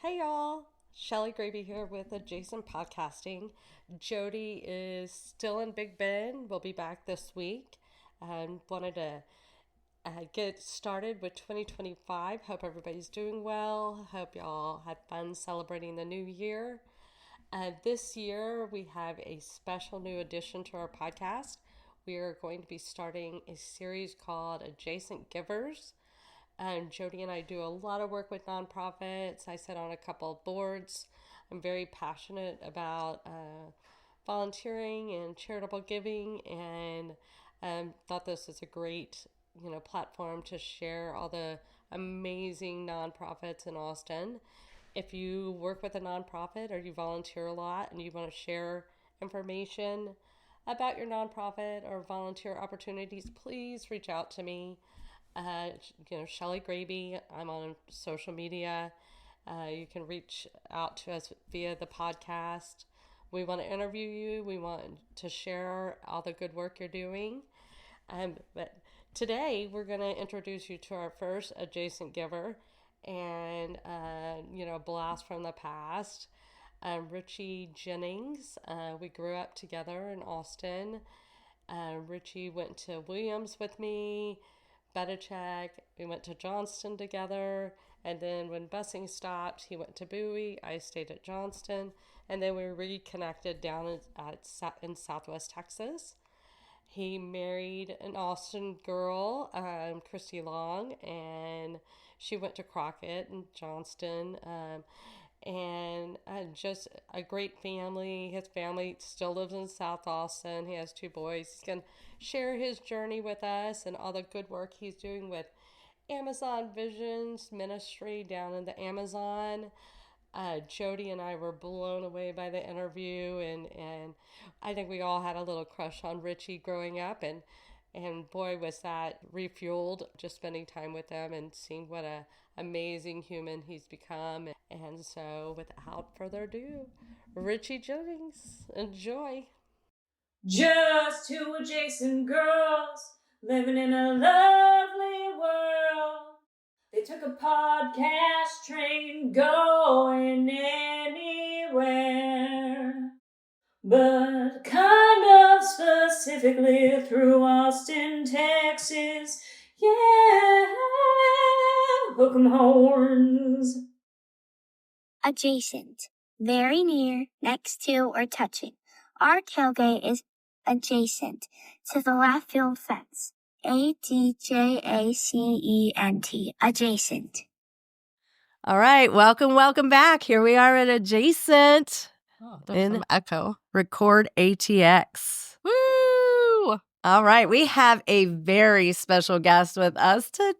Hey y'all, Shelly Gravy here with Adjacent Podcasting. Jody is still in Big Bend. We'll be back this week. Wanted to get started with 2025. Hope everybody's doing well. Hope y'all had fun celebrating the new year. This year we have a special new addition to our podcast. We are going to be starting a series called Adjacent Givers. Jody and I do a lot of work with nonprofits. I sit on a couple of boards. I'm very passionate about volunteering and charitable giving, and thought this is a great, platform to share all the amazing nonprofits in Austin. If you work with a nonprofit or you volunteer a lot and you want to share information about your nonprofit or volunteer opportunities, please reach out to me. Shelly Gravy. I'm on social media. You can reach out to us via the podcast. We want to interview you. We want to share all the good work you're doing. But today we're going to introduce you to our first adjacent giver and, a blast from the past. Richie Jennings. We grew up together in Austin. Richie went to Williams with me. Check. We went to Johnston together, and then when busing stopped, he went to Bowie. I stayed at Johnston, and then we reconnected down in Southwest Texas. He married an Austin girl, Christy Long, and she went to Crockett in Johnston. And just a great family. His family still lives in South Austin. He has 2 boys. He's going to share his journey with us and all the good work he's doing with Amazon Visions Ministry down in the Amazon. Jody and I were blown away by the interview, and I think we all had a little crush on Richie growing up, and boy, was that refueled just spending time with him and seeing what a amazing human he's become. And so without further ado, Richie Jennings, enjoy. Just 2 adjacent girls living in a lovely world. They took a podcast train going anywhere, but kind of specifically through Austin, Texas. Yeah, hook 'em horns. Adjacent. Very near, next to, or touching. Our tailgate is adjacent to the left field fence. ADJACENT. Adjacent. All right, welcome back. Here we are at Adjacent in echo. Record ATX. Woo! All right, we have a very special guest with us today.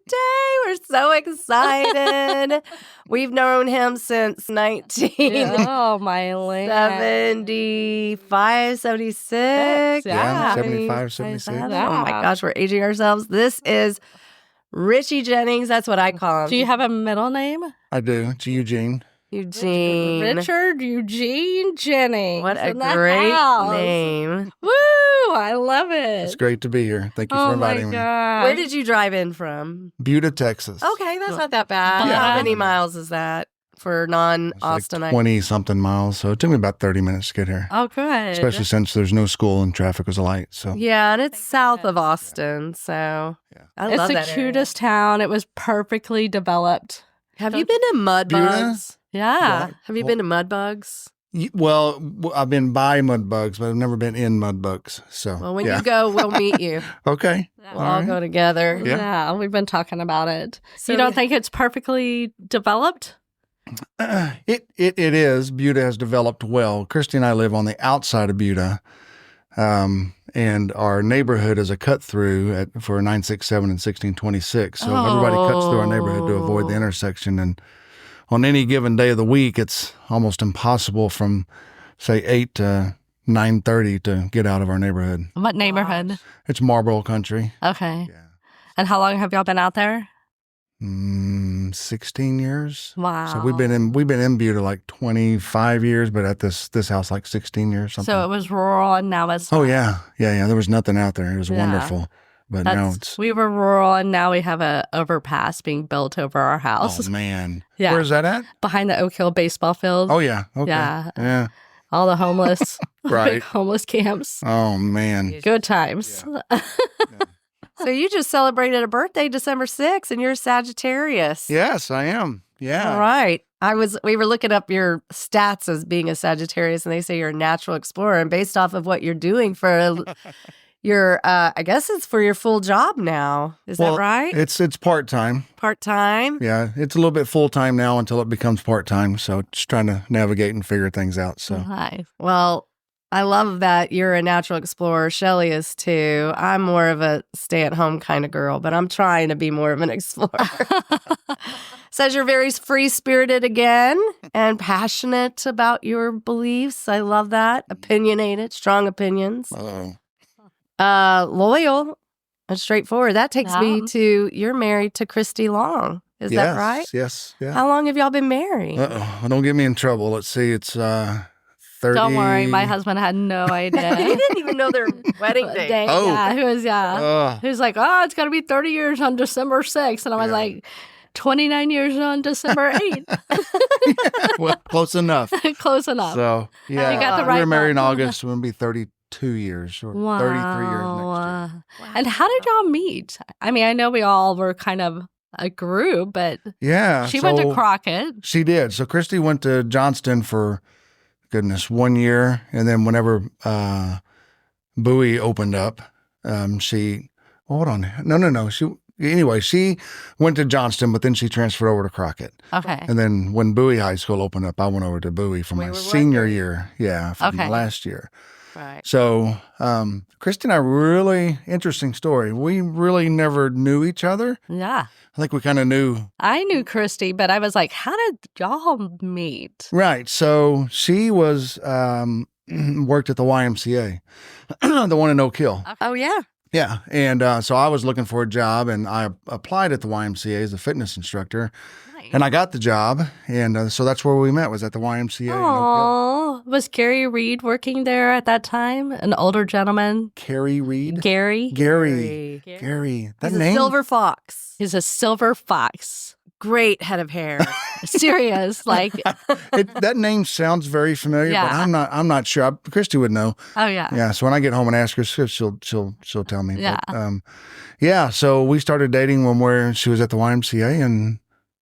We're so excited. We've known him since 1975, 76. Yeah, 75, 76. Oh my gosh, we're aging ourselves. This is Richie Jennings. That's what I call him. Do you have a middle name? I do. It's Eugene. Richard Eugene Jennings. What a great name. Woo! I love it. It's great to be here. Thank you for inviting me. Where did you drive in from? Buda, Texas. Okay, that's not that bad. Yeah. How many miles is that for non-Austin? Like 20-something miles, so it took me about 30 minutes to get here. Oh, good. Especially since there's no school and traffic was light. So Yeah, and it's south of Austin, so I love that It's the cutest town. It was perfectly developed. Have you been to Mudbugs? Yeah. Have you been to Mudbugs? Well, I've been by Mudbugs, but I've never been in Mudbugs. So Well, when you go, we'll meet you. Okay. We'll all go together. Yeah. We've been talking about it. So you don't think it's perfectly developed? It is. Buda has developed well. Christy and I live on the outside of Buda, and our neighborhood is a cut through for 967 and 1626. So everybody cuts through our neighborhood to avoid the intersection. And on any given day of the week, it's almost impossible from, say, 8 to 9:30 to get out of our neighborhood. What neighborhood? It's Marlboro Country. Okay. Yeah. And how long have y'all been out there? 16 years. Wow. So we've been in Buda like 25 years, but at this house like 16 years. Something. So it was rural and now it's Oh yeah. There was nothing out there. It was Yeah. wonderful. But now it's, We were rural, and now we have a overpass being built over our house. oh, man. Yeah. Where's that at? Behind the Oak Hill baseball field. Oh, yeah. Okay. Yeah. Yeah. All the homeless, Right. big homeless camps. Oh, man. Good times. Yeah. So you just celebrated a birthday December 6th, and you're a Sagittarius. Yes, I am. Yeah. All right. We were looking up your stats as being a Sagittarius, and they say you're a natural explorer. And based off of what you're doing for your, I guess it's for your full job now. Is that right? It's part-time. Part-time? Yeah. It's a little bit full-time now until it becomes part-time. So just trying to navigate and figure things out. So Nice. Well, I love that you're a natural explorer. Shelly is too. I'm more of a stay-at-home kind of girl, but I'm trying to be more of an explorer. Says you're very free-spirited again and passionate about your beliefs. I love that. Opinionated, strong opinions. Loyal and straightforward. That takes me to, you're married to Christy Long. Is that right? Yes. Yeah. How long have y'all been married? Uh-oh. Don't get me in trouble. Let's see. It's 30. Don't worry, my husband had no idea. He didn't even know their wedding date. Oh. Yeah, he was like, oh, it's got to be 30 years on December 6th. And I was like, 29 years on December 8th. Well, close enough. Close enough. So, yeah. You got the right we were married in month. August. We're going to be 32 years or 33 years next year. And how did y'all meet? I mean, I know we all were kind of a group, but Yeah. she went to Crockett. She did. So Christy went to Johnston for, goodness, 1 year. And then whenever Bowie opened up, hold on. No. She went to Johnston, but then she transferred over to Crockett. Okay. And then when Bowie High School opened up, I went over to Bowie for my senior year. Yeah, from last year. Right. So Christy and I, really interesting story. We really never knew each other. Yeah. I think we kind of knew. I knew Christy, but I was like, how did y'all meet? Right. So she was worked at the YMCA, the one in Oak Hill. Oh, yeah. Yeah. And so I was looking for a job, and I applied at the YMCA as a fitness instructor. Nice. And I got the job. And so that's where we met, was at the YMCA in Oak Hill. Oh, was Gary Reed working there at that time? An older gentleman? Carrie Reed? Gary? Gary. That He's name? a silver fox. He's a silver fox. Great head of hair. Serious. Like, That name sounds very familiar, but Yeah. I'm not sure. Christy would know. oh, yeah. Yeah. So when I get home and ask her, she'll tell me. Yeah. But, yeah. So we started dating when she was at the YMCA, and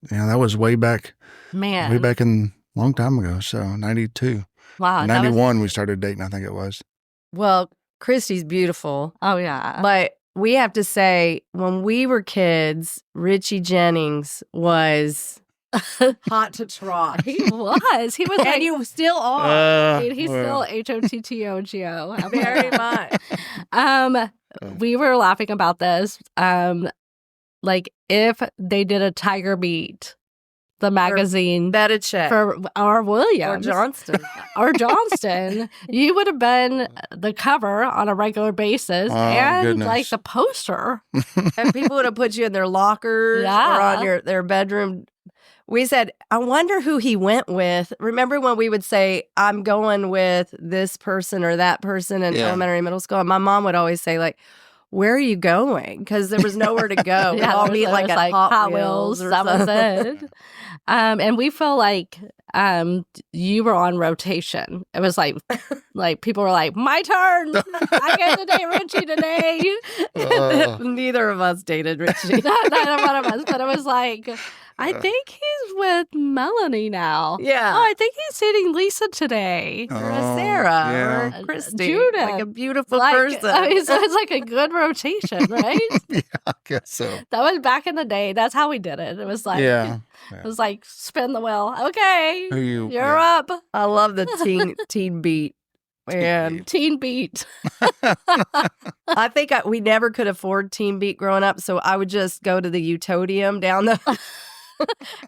that was way back Man. in a long time ago. So 92, Wow. 91, we started dating. I think it was. Well, Christy's beautiful. Oh, yeah. But we have to say, when we were kids, Richie Jennings was hot to trot. He was. He was like, And you still are. he's well, still HOTTOGO. Very much. We were laughing about this. Like, if they did a Tiger Beat, the magazine Bet a check. for our Williams or Johnston. or Johnston, you would have been the cover on a regular basis Oh, and goodness. like the poster. And people would have put you in their lockers or Yeah. on their bedroom. We said, I wonder who he went with. Remember when we would say, I'm going with this person or that person in Yeah. elementary, middle school? And my mom would always say, like, where are you going? Because there was nowhere to go. We'd all meet like at Hot Wheels or that was something. it. And we felt like you were on rotation. It was like people were like, my turn. I get to date Richie today. Neither of us dated Richie. Neither one of us. But it was like, I think he's with Melanie now. Yeah. Oh, I think he's dating Lisa today. Or a Sarah yeah. or Christy. Judith. Like a beautiful Like, person. I mean, so it's like a good rotation, right? Yeah, I guess so. That was back in the day. That's how we did it. It was like, Yeah. it was like spin the wheel. Okay, Who you? you're yeah. up. I love the teen beat. Man, Teen Beat. I think we never could afford Teen Beat growing up, so I would just go to the Utodium down the,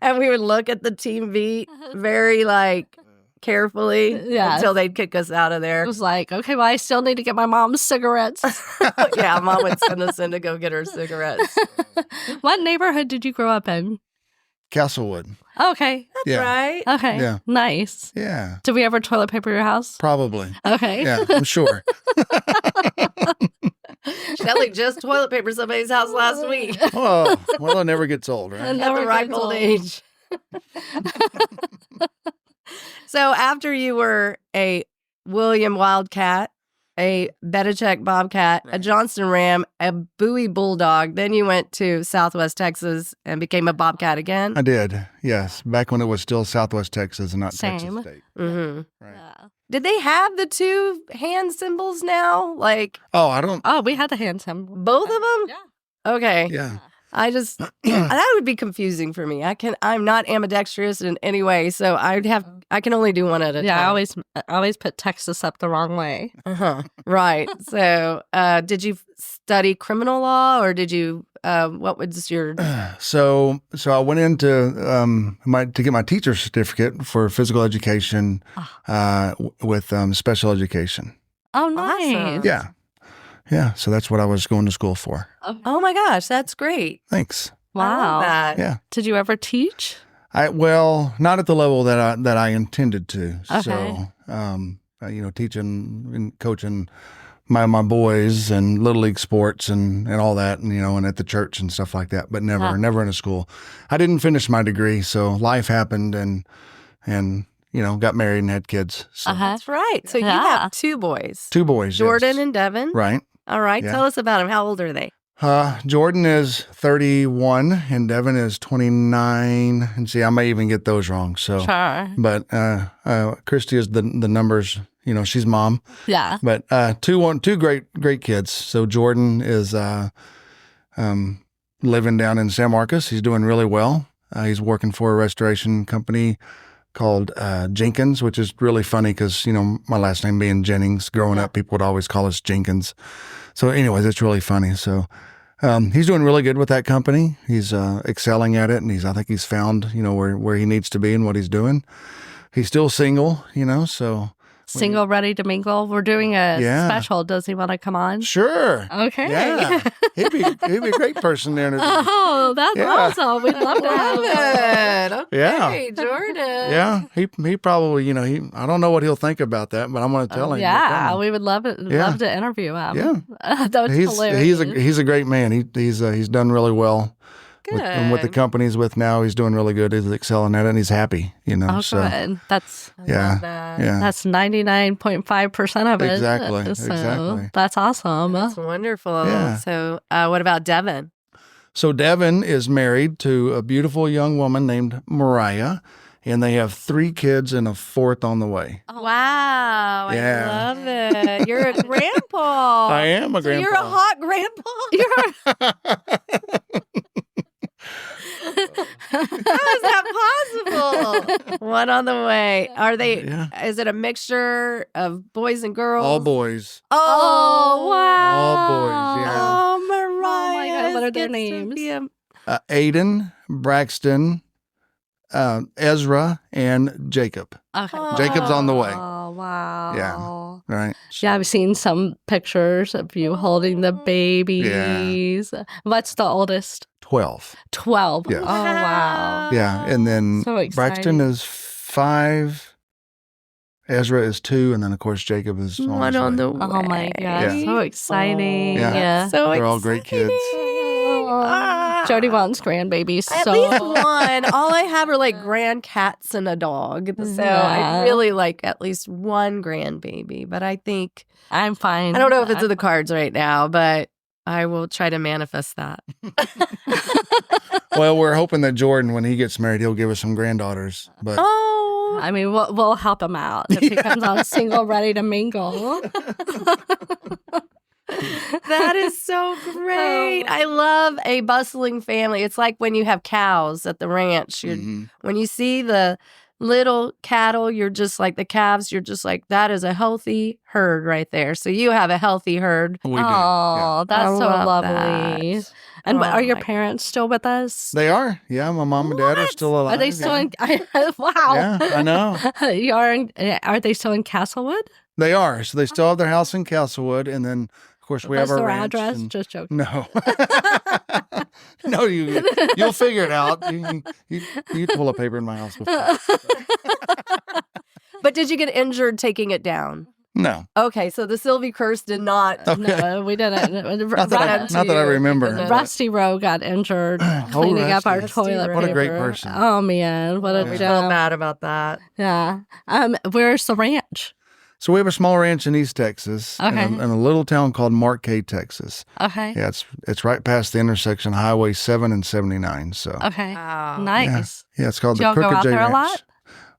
and we would look at the Teen Beat very like carefully Yeah. until they'd kick us out of It there. was like, okay, well, I still need to get my mom's cigarettes. Yeah, Mom would send us in to go get her cigarettes. What neighborhood did you grow up in? Castlewood. Okay. Yeah. Right? Okay. Yeah. Nice. Yeah. Did we ever toilet paper your house? Probably. Okay. Yeah, I'm sure. Shelly just toilet papered somebody's house last week Oh, well, it never gets old, right? And at the never ripe gets old old. age. So after you were a William Wildcat, a Belichick Bobcat, a Right. Johnston Ram, a Bowie Bulldog, then you went to Southwest Texas and became a Bobcat again. I did, yes. Back when it was still Southwest Texas and not Texas Same. State. hmm Right. Yeah. Did they have the two hand symbols now? Like Oh, I don't. Oh, we had the hand symbol. both of them? Yeah. Okay. Yeah. I just that would be confusing for me. I'm not ambidextrous in any way, so I can only do one at a Yeah, I time. always put Texas up the wrong way. Right. So, did you study criminal law, or did you? What was your? So I went into to get my teacher's certificate for physical education with special education. Oh, Awesome. nice. Yeah. So that's what I was going to school for. Oh my gosh, that's great! Thanks. I love Wow. that. Yeah. Did you ever teach? Well, not at the level that I intended to. Okay. So, teaching and coaching my boys and little league sports and all that, and at the church and stuff like that, but never in a school. I didn't finish my degree, so life happened and got married and had kids. So That's right. So you Yeah. have two boys, 2 boys, Jordan yes. and Devin. Right. All right. Yeah. Tell us about them. How old are they? Jordan is 31 and Devin is 29. And see, I may even get those wrong. So, Sure. but Christy is the numbers. She's mom. Yeah. But two great kids. So Jordan is living down in San Marcos. He's doing really well. He's working for a restoration company called Jenkins, which is really funny because my last name being Jennings. Growing up, people would always call us Jenkins. So, anyways, it's really funny. So. He's doing really good with that company. He's excelling at it, and I think he's found where he needs to be and what he's doing. He's still single, so Single, ready to mingle. We're doing a Yeah. special. Does he want to come on? sure. Okay. Yeah, he'd be a great person there to Oh, that's Yeah. awesome. We'd love to have him. it. Okay, Yeah. Jordan. Yeah, he probably I don't know what he'll think about that, but I'm going to tell him. Yeah, you're we would love it. Yeah. Love to interview him. Yeah. That's hilarious. he's a great man. He's done really well. Good. And with the company he's with now, he's doing really good. He's excelling at it, and he's happy. Oh, So good. That's I yeah. love that. yeah, that's 99.5% of it. Exactly, So exactly. That's awesome. That's wonderful. Yeah. So, what about Devin? So Devin is married to a beautiful young woman named Mariah, and they have 3 kids and a 4th on the way. Wow, Yeah. I love it. You're a grandpa. I am a So grandpa. you're a hot grandpa. How is that possible? One on the way. Are they? Yeah. Is it a mixture of boys and girls? All boys. Oh, wow. All boys, yeah. Oh, Mariah. Oh, my God. What are their gets to names? be a- Aiden, Braxton, Ezra, and Jacob. Okay. Jacob's on the way. Oh, wow. Right. Yeah, I've seen some pictures of you holding the babies. What's the oldest? 12. 12. Yes. Oh, wow. Yeah. And then So Braxton exciting. is 5. Ezra is 2. And then, of course, Jacob is on One his on way. the Oh, my God. Yeah. So exciting. Yeah. Yeah. So They're all great kids. Jody wants grandbabies. At so least one. All I have are like grand cats and a dog. So Yeah. I really like at least one grandbaby. But I think, I'm fine. I don't know if it's in the cards right now, but I will try to manifest that. Well, we're hoping that Jordan, when he gets married, he'll give us some granddaughters. But Oh, I mean, we'll help him out if he comes on single, ready to mingle. that is so great. I love a bustling family. It's like when you have cows at the ranch. Mhm. When you see the little cattle, you're just like the calves, you're just like, that is a healthy herd right there. So you have a healthy herd. we do. Oh, Yeah. that's I so love lovely. that. And Oh, are your my- parents still with us? They are. Yeah, my mom and dad are still alive. Are they still yeah. in? Wow. Yeah, I know. Are they still in Castlewood? They are. So they still have their house in Castlewood. And then, of course, we What's have our their ranch. address? and- Just joking. No. No, you'll figure it out. You pull a paper in my house before. But did you get injured taking it down? No. Okay, so the Sylvie curse did not. Okay. No, we didn't. Not that I remember. Rusty Rowe got injured cleaning up our Rusty. toilet paper. What a great person. Oh man, what a We gem. feel bad about that. Yeah. Where's the ranch? So we have a small ranch in East Texas, Okay. in a little town called Marquay, Texas. Okay. Yeah, it's right past the intersection Highway 7 and 79. So Okay. Wow. Nice. yeah, it's called Do the y'all go Crooked out J there a Ranch. lot?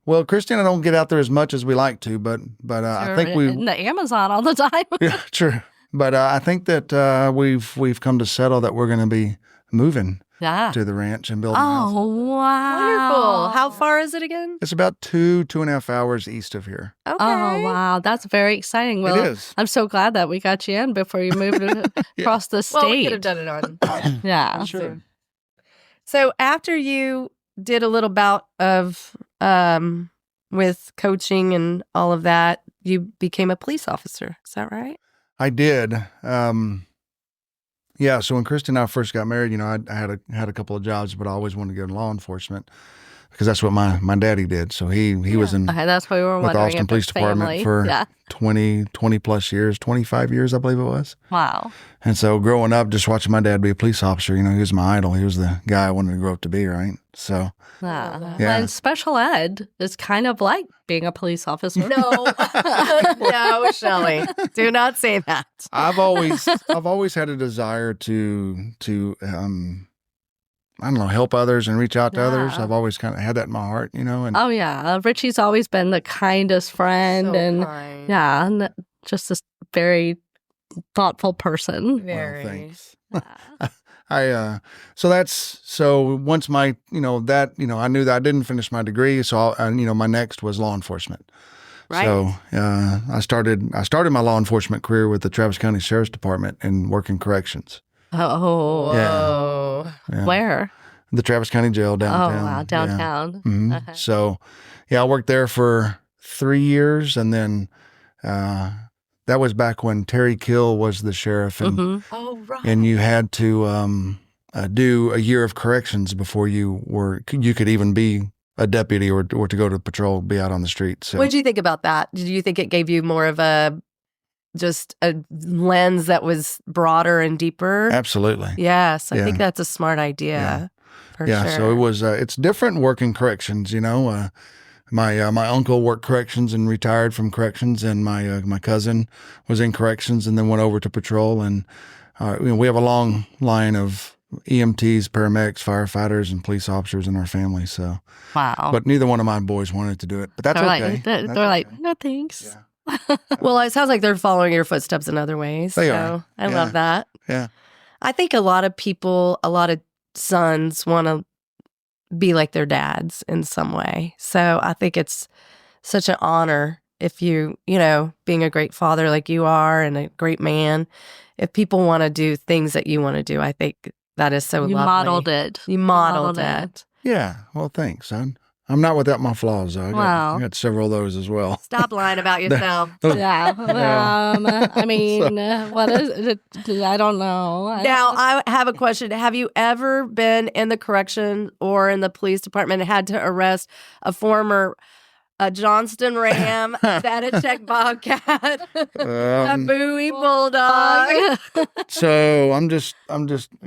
Well, Christy and I don't get out there as much as we like to, but I You're think we in the Amazon all the time. yeah, true. But I think that we've come to settle that we're going to be moving Yeah. to the ranch and building a house. Oh wow. Wonderful. How far is it again? It's about 2.5 hours east of here. Okay. Oh wow, that's very exciting. Well, It is. I'm so glad that we got you in before you moved across the state. Well, we could have done it on. Yeah. Sure. So after you did a little bout of with coaching and all of that, you became a police officer. Is that right? I did. Yeah. So when Christy and I first got married, you know, I had a couple of jobs, but I always wanted to go in law enforcement because that's what my daddy did. So he was in Okay, that's what we were with the wondering. Austin if Police it's Department family. for Yeah. 20 plus years, 25 years, I believe it was. Wow. And so growing up, just watching my dad be a police officer, you know, he was my idol. He was the guy I wanted to grow up to be, right? So Yeah. Yeah. And special ed is kind of like being a police officer. No. No, Shelly. Do not say that. I've always had a desire to I don't know, help others and reach out to others. Yeah. I've always kind of had that in my heart, you know. And Oh yeah, Richie's always been the kindest friend, So and kind. yeah, and just this very thoughtful person. Very. well, thanks. So once my, you know, I knew that I didn't finish my degree. So, my next was law enforcement. Right. So, I started my law enforcement career with the Travis County Sheriff's Department and working corrections. Oh, Whoa. Yeah. where? The Travis County Jail downtown. Oh wow, downtown. Mhm. Okay. So, I worked there for 3 years, and then that was back when Terry Kill was the sheriff, and Mhm. Oh, right. and you had to do a year of corrections before you could even be a deputy or to go to patrol, be out on the street. So What did you think about that? Did you think it gave you more of just a lens that was broader and deeper? absolutely, Yes, I Yeah. think that's a smart idea. Yeah. For yeah. sure. So it was. It's different working corrections. You know, my uncle worked corrections and retired from corrections, and my cousin was in corrections and then went over to patrol. And we have a long line of EMTs, paramedics, firefighters, and police officers in our family. So, Wow. but neither one of my boys wanted to do it. But that's they're okay. like, they're That's like, okay. no thanks. Yeah. Well, it sounds like they're following your footsteps in other ways. They so are. I Yeah. love that. Yeah. I think a lot of sons want to be like their dads in some way. So I think it's such an honor if being a great father like you are and a great man, if people want to do things that you want to do, I think that is so You lovely. modeled it. You modeled it. Yeah. Well, thanks. I'm not without my flaws, though. Wow. I got several of those as well. Stop lying about yourself. Yeah. Yeah. I mean, what is it? I don't know. Now, I have a question. Have you ever been in the correction or in the police department and had to arrest a former Johnston Ram, Vanacek Bobcat, a Um, Bowie Bulldog? So I'm just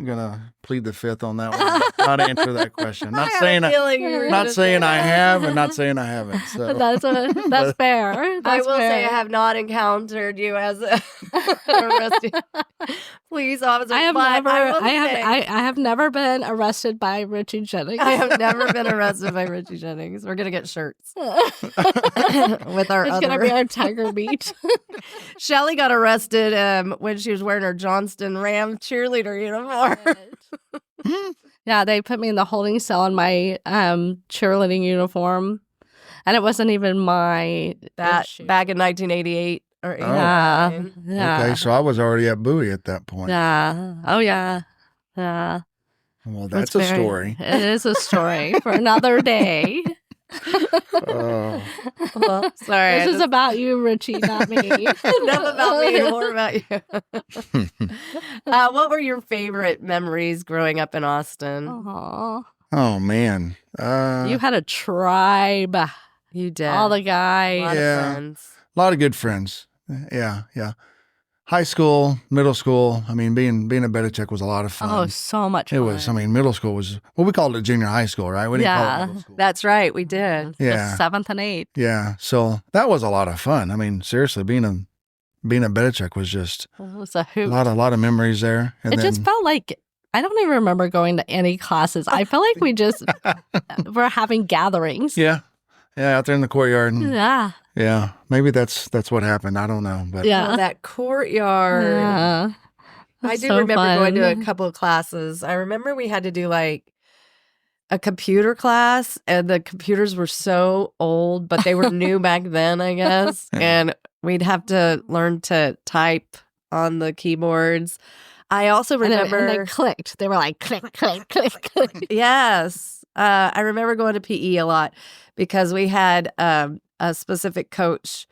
gonna plead the fifth on that one. Not answer that question. Not saying not saying I have, and not saying I haven't. So That's fair. I That's will say I fair. have not encountered you as an arrested police officer. I have but never. I, will say, I have never been arrested by Richie Jennings. I have never been arrested by Richie Jennings. We're gonna get shirts with our It's other. gonna be our Tiger Beach. Shelly got arrested when she was wearing her Johnston Ram cheerleader uniform. Yeah, they put me in the holding cell in my cheerleading uniform, and it wasn't even my That issue. back in 1988 or 89. Yeah, yeah, okay, so I was already at Bowie at that point. yeah. Oh yeah, yeah. Well, It's that's a very- story. It is a story for another day. Oh. Well, sorry. This is about you, Richie, not me. enough about me, more about you. What were your favorite memories growing up in Austin? Aw. Oh man. You had a tribe. You did. All the a guys. lot Yeah. of friends. A lot of good friends. Yeah, yeah. High school, middle school. I mean, being a beta check was a lot of fun. Oh, so much It fun. was. I mean, middle school was, well, we called it junior high school, right? We didn't call it middle school. That's right. We did. The Yeah. 7th and 8th. Yeah. So that was a lot of fun. I mean, seriously, being a beta check was just It was a a hoot. lot of memories there. And It just felt like I don't even remember going to any classes. I felt like we just were having gatherings. yeah, out there in the courtyard. And, Yeah. yeah, maybe that's what happened. I don't know, but Yeah. Oh, that courtyard. Yeah. I That's do so remember going to a fun. couple of classes. I remember we had to do like a computer class, and the computers were so old, but they were new back then, I guess. And we'd have to learn to type on the keyboards. I also And remember. they clicked. They were like click, click, click, click. Yes. I remember going to PE a lot because we had a specific coach.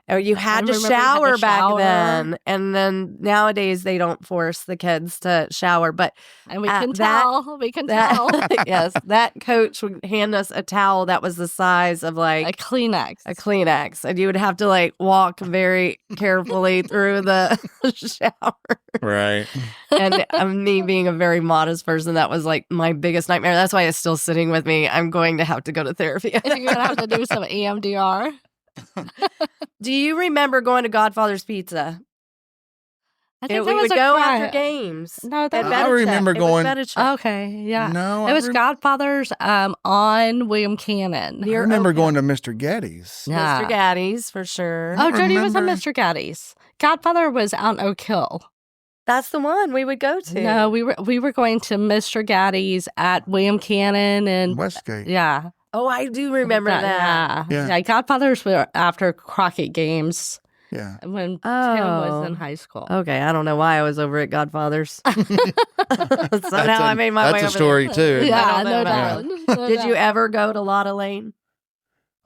Or you had to remember we had to shower back shower. then. And then nowadays they don't force the kids to shower. But And we At can that- tell. We can tell. yes, that coach would hand us a towel that was the size of A like Kleenex. a Kleenex. And you would have to like walk very carefully through the shower. right. And me being a very modest person, that was like my biggest nightmare. That's why it's still sitting with me. I'm going to have to go to therapy. You're going to have to do some EMDR. Do you remember going to Godfather's Pizza? I think We there was would a go cry. after games. No, At that I Better remember Check. It was going- Better Check. Okay, yeah. No, It was I Godfather's on William Cannon. Near remember Oak going Hill. to Mr. Getty's. Yeah. Mr. Gaddy's for sure. Oh, Jody was at remember- Mr. Gaddy's. Godfather was out in Oak Hill. That's the one we would go to. No, we were going to Mr. Gaddy's at William Cannon and Westgate. yeah. Oh, I do remember that. Yeah. Yeah, Godfathers were after Crockett games Yeah. when Tim Oh. was in high school. Okay, I don't know why I was over at Godfather's. Somehow I made my way That's over a story too. Yeah, I don't know no about doubt. No Did you doubt. ever go to Lotta Lane?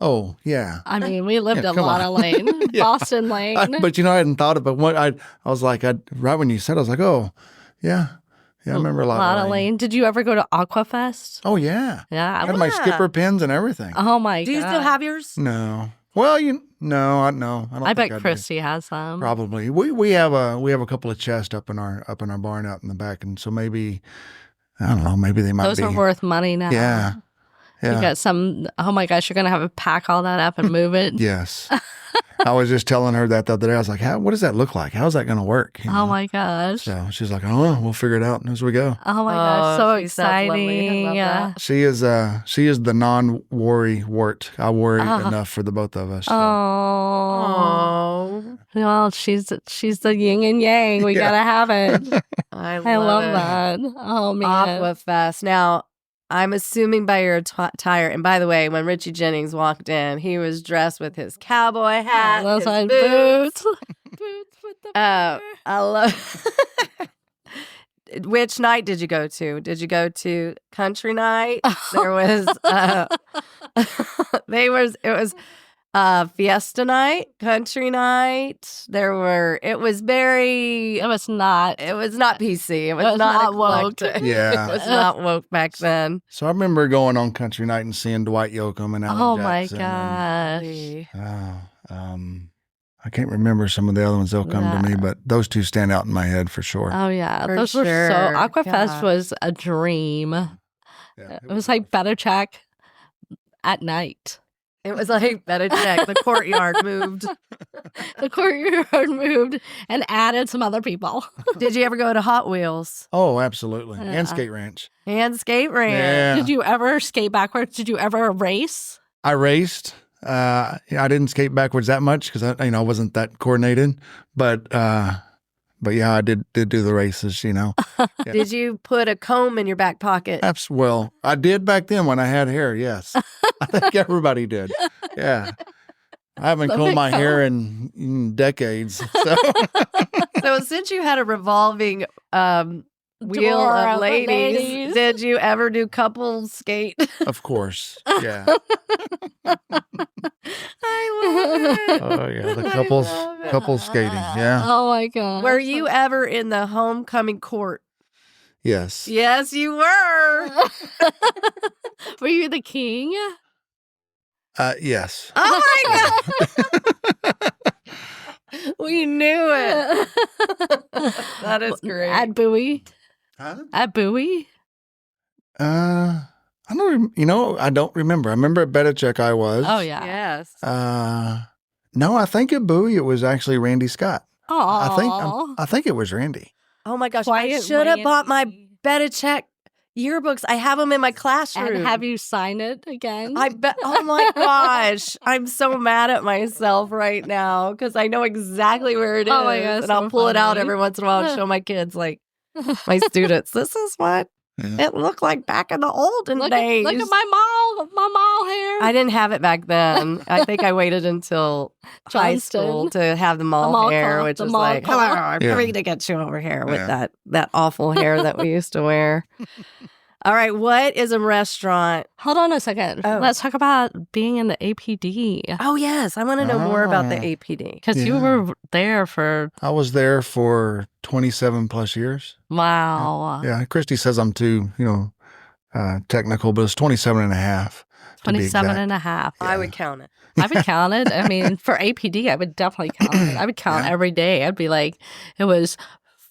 Oh, yeah. I mean, we lived Yeah, at come Lotta on. Lane, Yeah. Boston Lane. But I hadn't thought of it. What I was like, right when you said, I was like, oh, yeah, I remember a lot. Lotta Lane. Did you ever go to Aquafest? Oh yeah, I Yeah. had my Yeah. skipper pins and everything. Oh my god. Do you still have yours? No, well, no, I don't. I think bet do. Christy has some. Probably. We have a couple of chests up in our barn out in the back, and so maybe I don't know. Maybe they might Those be. are worth money now. Yeah. You Yeah. got some. Oh my gosh, you're gonna have to pack all that up and move it. Yes. I was just telling her that the other day. I was like, what does that look like? How's that going to work? You Oh know? my gosh. So she's like, oh, we'll figure it out as we go. Oh my gosh, so she sounds lovely. I love exciting. that. She is the non-worry wart. I worry Oh. enough for the both of us. So. Oh. Oh, Well, she's the yin and yang. We Yeah. gotta have it. I I love it. that. Oh man. Aquafest. Now, I'm assuming by your attire, and by the way, when Richie Jennings walked in, he was dressed with his cowboy hat, Those his are boots. Boots with the I fur. love. Which night did you go to? Did you go to country night? There was. It was fiesta night, country night. It was very. It was not. It was not PC. It was, was not, not woke. eclectic. Yeah. It was not woke back then. So I remember going on country night and seeing Dwight Yoakam and Alan Oh my Jackson. gosh. I can't remember some of the other ones that'll come to me, Yeah. but those two stand out in my head for sure. Oh yeah, For those were so. sure. Aquafest Gosh. was a dream. Yeah, It was like Better Check at night. It was like better check. The courtyard moved. The courtyard moved and added some other people. Did you ever go to Hot Wheels Oh, absolutely. Yeah. And skate ranch. and skate ranch? Yeah. Did you ever skate backwards? Did you ever race? I raced. I didn't skate backwards that much because I wasn't that coordinated, but yeah, I did do the races. Yeah. Did you put a comb in your back pocket? Well, I did back then when I had hair. Yes, I think everybody did. Yeah, I haven't The combed big my hair comb. in decades. So So since you had a revolving wheel Door of of ladies, did you ever do couples skate? of course, yeah. I love it. Oh yeah, the I couples love it. couples skating. Yeah. Oh my god. Were you ever in the homecoming court? Yes. Yes, you were. Were you the king? Yes. Oh my god. We knew it. That is great. At Bowie. Huh? At Bowie. I I don't remember. I remember at Belichick I was. Oh yeah. Yes. No, I think at Bowie it was actually Randy Scott. Oh. I think it was Randy. Oh my gosh. I Quiet should have bought my Randy. Belichick yearbooks. I have them in my classroom. And have you sign it again? I bet. Oh my gosh. I'm so mad at myself right now because I know exactly where it is. Oh my gosh, and I'll so pull it out funny. every once in a while and show my kids, like my students, this is what it looked like back in the olden days. Look at my mall hair. I didn't have it back then. I think I waited until high Johnston. school to have the mall mall hair, call, which the was mall like, call. hello, I'm Yeah. coming to get you over here with Yeah. that awful hair that we used to wear. All right, what is a restaurant? Hold on a second. Oh. Let's talk about being in the APD. Oh, yes. I want to know more about the Oh. APD. Because you Yeah. were there for, I was there for 27 plus years. wow, Yeah, Christy says I'm too, technical, but it's 27 and a half. to be 27 exact. and a half. I would count it. I would count it. I mean, for APD, I would definitely count it. I would count Yeah. every day. I'd be like, it was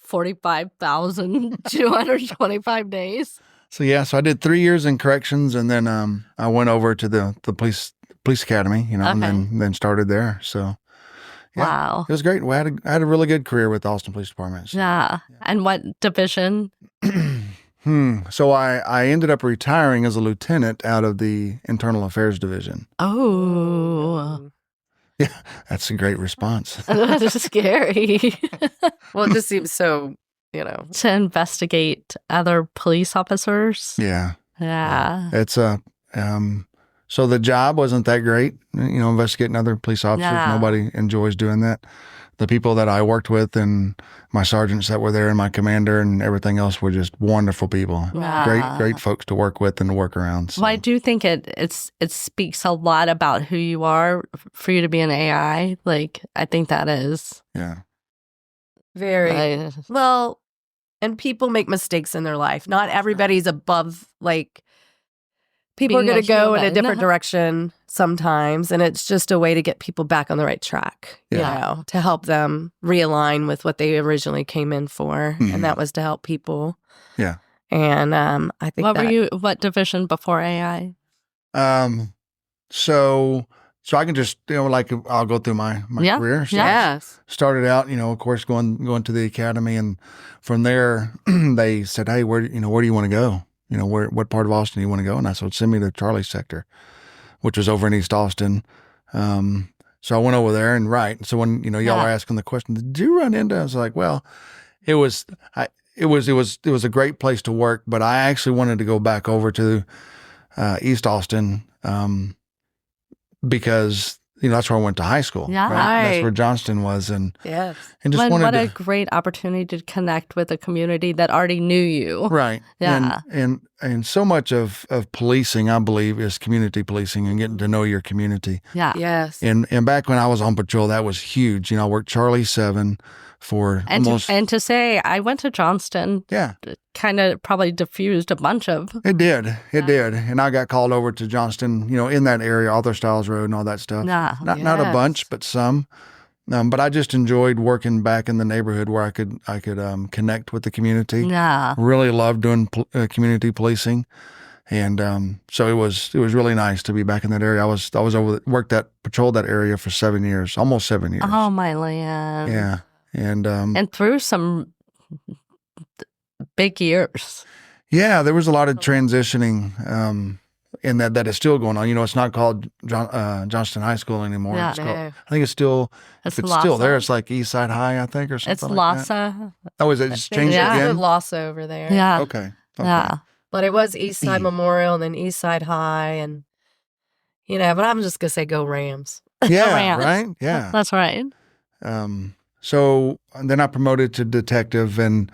45,225 days. So I did 3 years in corrections, and then I went over to the police academy, and Okay. then started there. So yeah, Wow. it was great. I had a really good career with the Austin Police Department. So. Yeah. And what division? So I ended up retiring as a lieutenant out of the Internal Affairs Division. Oh, Yeah, that's a great response. that is scary. Well, it just seems so, To investigate other police officers. Yeah, Yeah. it's so the job wasn't that great. Investigating other police officers. Yeah. Nobody enjoys doing that. The people that I worked with and my sergeants that were there and my commander and everything else were just wonderful people. Yeah. Great folks to work with and to work around. So. Well, I do think it speaks a lot about who you are for you to be an AI. Like, I think that is. Yeah. very well. And people make mistakes in their life. Not everybody's above, people Being are going a to go in a human. different direction sometimes. And it's just a way to get people back on the right track, Yeah. to help them realign with what they originally came in for. Mhm. And that was to help people. Yeah. And I think what division before AI? So I can just I'll go through my Yeah. career. So Yes. started out, of course, going to the academy, and from there they said, "Hey, where do you want to go? What part of Austin do you want to go?" And I said, "Send me to Charlie's sector," which was over in East Austin. So I went over there, and so when y'all Yeah. were asking the question, did you run into? I was like, well, it was a great place to work, but I actually wanted to go back over to East Austin because that's where I went to high school. Yeah. That's Right. where Johnston was, and Yes. just What wanted a to. great opportunity to connect with a community that already knew you. Right. Yeah. And so much of policing, I believe, is community policing and getting to know your community. Yeah. Yes. And back when I was on patrol, that was huge. I worked Charlie 7 for And almost. to say, I went to Johnston, Yeah, kind of probably diffused a bunch of. it did. It did. And I got called over to Johnston, in that area, Arthur Stiles Road and all that stuff. Yeah. Not a Yes. bunch, but some. But I just enjoyed working back in the neighborhood where I could connect with the community. Yeah. Really loved doing community policing, and so it was really nice to be back in that area. I was patrolled that area for 7 years, almost 7 years. Oh, my land. Yeah, and And through some big years. yeah, there was a lot of transitioning in that is still going on. It's not called Johnston High School anymore. Yeah. It's called, No. I think it's still. It's If it's still there, Lhasa. it's like East Side High, I think, or something. It's like that. Lhasa. Oh, is it just changed Yeah. again? Lhasa over there. Yeah. Okay. Yeah. But it was East Side Memorial and then East Side High. And, but I'm just going to say go Rams. Yeah. Rams. Right. Yeah. That's right. So then I promoted to detective, and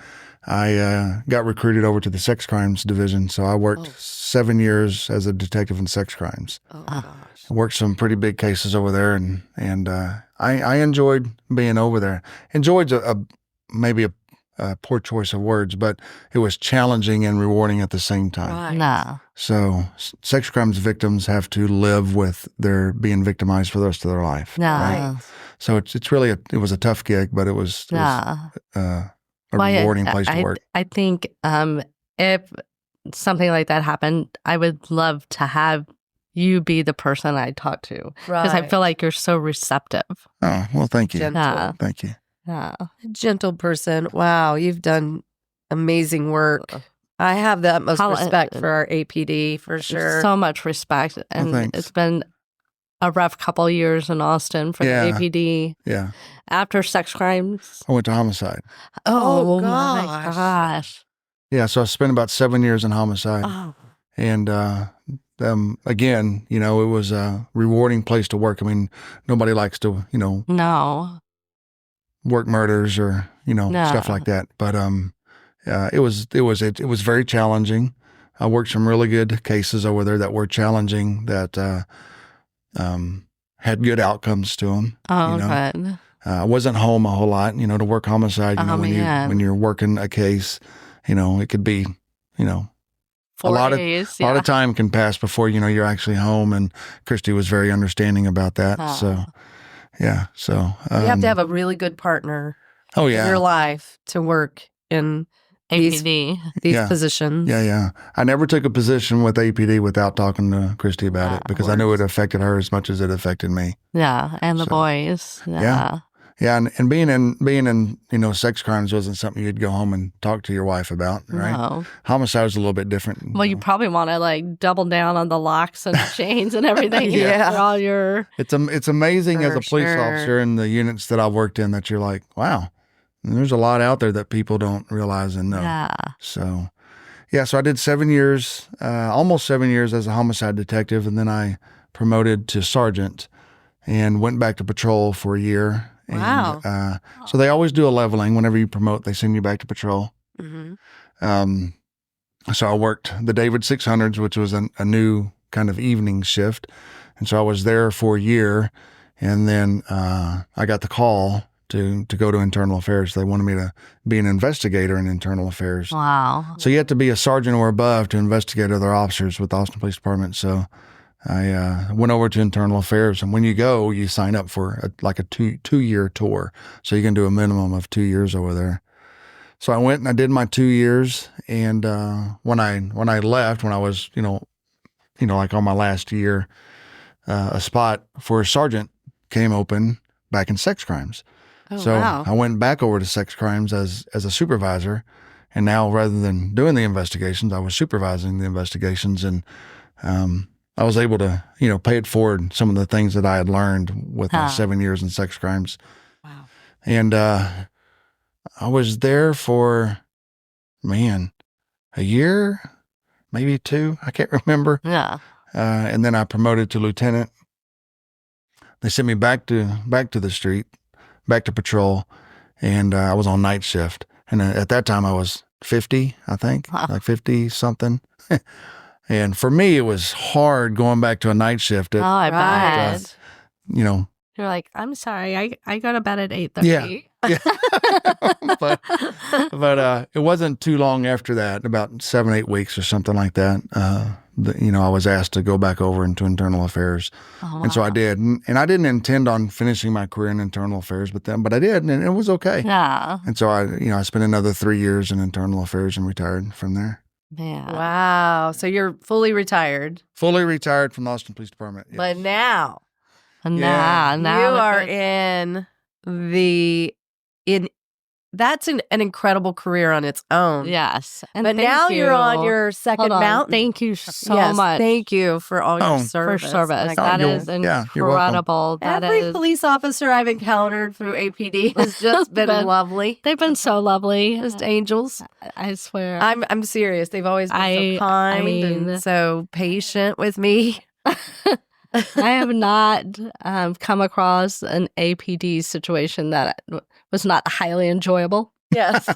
I got recruited over to the sex crimes division. So I worked 7 years as a detective in sex crimes. Oh, my gosh. I worked some pretty big cases over there, and I enjoyed being over there. Enjoyed's maybe a poor choice of words, but it was challenging and rewarding at the same time. Right. No. So sex crimes victims have to live with their being victimized for the rest of their life. No. Right. So it's really it was a tough gig, but it was a rewarding place to work. I think if something like that happened, I would love to have you be the person I talk to, because I feel like you're so receptive. Oh, well, thank you. Gentle. Thank you. Yeah. Gentle person. Wow, you've done amazing work. I have the utmost respect for our APD, for sure. So much respect. And it's been a rough couple of years in Austin for the APD. Yeah. After sex crimes. I went to homicide. Oh my gosh. Yeah, so I spent about 7 years in homicide. Oh. And again, it was a rewarding place to work. I mean, nobody likes to, No. work murders or, stuff like that. But it was very challenging. I worked some really good cases over there that were challenging, that had good outcomes to them. Oh, good. I wasn't home a whole lot, to work homicide. When you're working a case, it could be, a lot of time can pass before you're actually home. And Christy was very understanding about that. So, yeah. So you have to have a really good partner. Oh yeah, in your life to work in APD. These positions. Yeah. I never took a position with APD without talking to Christy about it, because I knew it affected her as much as it affected me. Yeah, and the boys. Yeah, and being in sex crimes wasn't something you'd go home and talk to your wife about, right? No. Homicide was a little bit different. Well, you probably want to double down on the locks and chains and everything. Yeah. All your... It's amazing as a police sure. officer in the units that I've worked in, that you're like, wow, there's a lot out there that people don't realize and know. Yeah. So, so I did 7 years, almost 7 years as a homicide detective, and then I promoted to sergeant and went back to patrol for a year. Wow. And, so they always do a leveling. Whenever you promote, they send you back to patrol. Mm-hmm. So I worked the David 600s, which was a new kind of evening shift. And so I was there for a year. And then I got the call to go to internal affairs. They wanted me to be an investigator in internal affairs. Wow. So you have to be a sergeant or above to investigate other officers with the Austin Police Department. So I went over to internal affairs, and when you go, you sign up for a two-year tour. So you can do a minimum of 2 years over there. So I went and I did my 2 years. And when I left, when I was, like on my last year, a spot for a sergeant came open back in sex crimes. Oh, so wow. I went back over to sex crimes as a supervisor. And now, rather than doing the investigations, I was supervising the investigations. And I was able to, pay it forward, some of the things that I had learned with my 7 years in sex crimes. Wow. And I was there for, a year, maybe 2. I can't remember. Yeah. And then I promoted to lieutenant. They sent me back to the street, back to patrol, and I was on night shift. And at that time I was 50, I think, like 50 something. And for me, it was hard going back to a night shift. I bet. You're like, I'm sorry, I go to bed at 8:30. Yeah. but it wasn't too long after that, about 7-8 weeks or something like that. I was asked to go back over into internal affairs. Oh, wow. And so I did. And I didn't intend on finishing my career in internal affairs, but I did, and it was okay. Yeah. And so I spent another 3 years in internal affairs and retired from there. Yeah. Wow. So you're fully retired. Fully retired from the Austin Police Department. Yes. But now Yeah. Now you are that's an incredible career on its own. Yes. And but thank now you. you're on your second Hold on. mountain. Thank you so Yes, much. Thank you for all your For service. service. My That God. is you're welcome. incredible. That Every is. police officer I've encountered through APD has just been lovely. They've been so lovely. Just angels. I swear. I'm serious. They've always been so kind and so patient with me. I have not come across an APD situation that was not highly enjoyable. Yes.